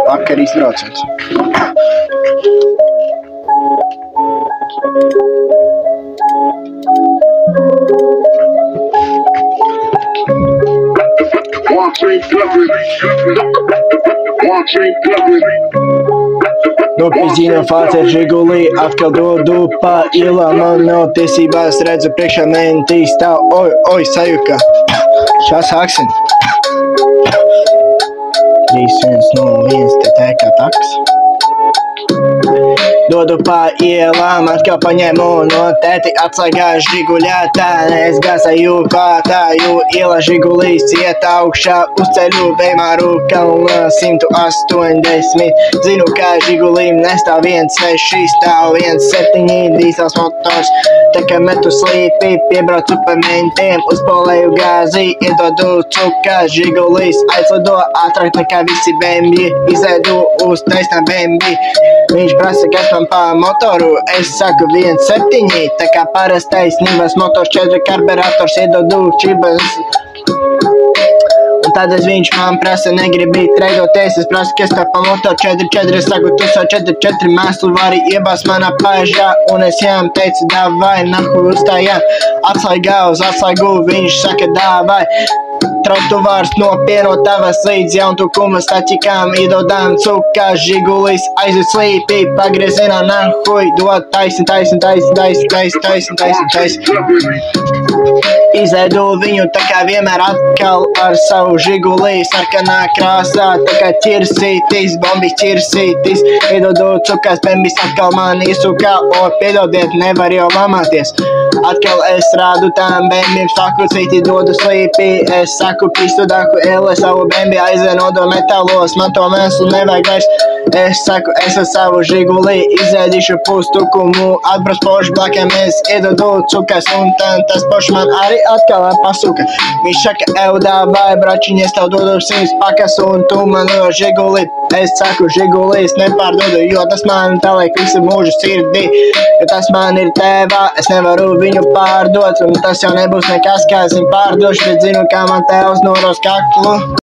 Vakar izbraucot. Nopizdīno fācer Žigulī, atkal dodu pa ielām, man nav tiesībās, redzu priekšā mentī stāv, oi, sajuka. Šā sāksim. 3, 1, 0, 1, te tēkā taks. Dodu pa ielām, atkal paņēmu no tēti atslēgā Žiguļātā, es gāzēju klātāju, iela Žigulīs iet augšā, uz ceļu Veimaru kalnā 180. Zinu, kā Žigulīm nestāv 1.6, stāv 1.7, dīzels motors, tā kā metu slīpi, piebraucu pa mentiem, uzpolēju gāzi, iedodu cukā, Žigulīs aizlido ātrāk nekā visi bembi, izēdu uz taisnā bembi. Viņš prasa, kas man pa motoru, es saku 1.7, tā kā parastais Nivas motors 4 karburators, iedodu čibas. Un tad viņš man prasa, negribi treidoties, es prasu, kas tā pa motoru 4.4, es saku, tu savu 4.4 mēslu vari iebāzt manā paižā, un es jām teicu, dāvai, nahu uzstājām, atslēgā uz atslēgu, viņš saka, dāvai. Trotuārs nopieno tavas līdz jauntukuma staķikām, iedodām cukā, Žigulīs aizved slīpi, pagriezienā nahuj, dod taisni. Izēdu viņu tā kā vienmēr atkal ar savu Žigulī, sarkanā krāsā, tā kā ķirsītis, bombis ķirsītis, iedodu cukās, bembis atkal man iesukā, o, piedodiet, nevar jau lamāties. Atkal es rādu tām bembim, saku citi dodu slīpi, es saku pistudāku ele, savu bembi aizvienodo metālos, man to mēslu nevajag vairs. Es saku, es ar savu Žigulī izēdīšu pustukumu, atbrauc poši blakamies, iedodu cukas, un tas poši man arī atkal pasuka. Viņš saka, dāvai, bračiņies, tev dodu 100 pakas, un tu man no Žigulī. Es saku, Žigulīs nepārdodu, jo tas man paliek visu mūžu sirdī, jo tas man ir tēvā, es nevaru viņu pārdot, un tas jau nebūs nekas, kā es viņu pārdošu, bet zinu, kā man tēvs noros kaklu.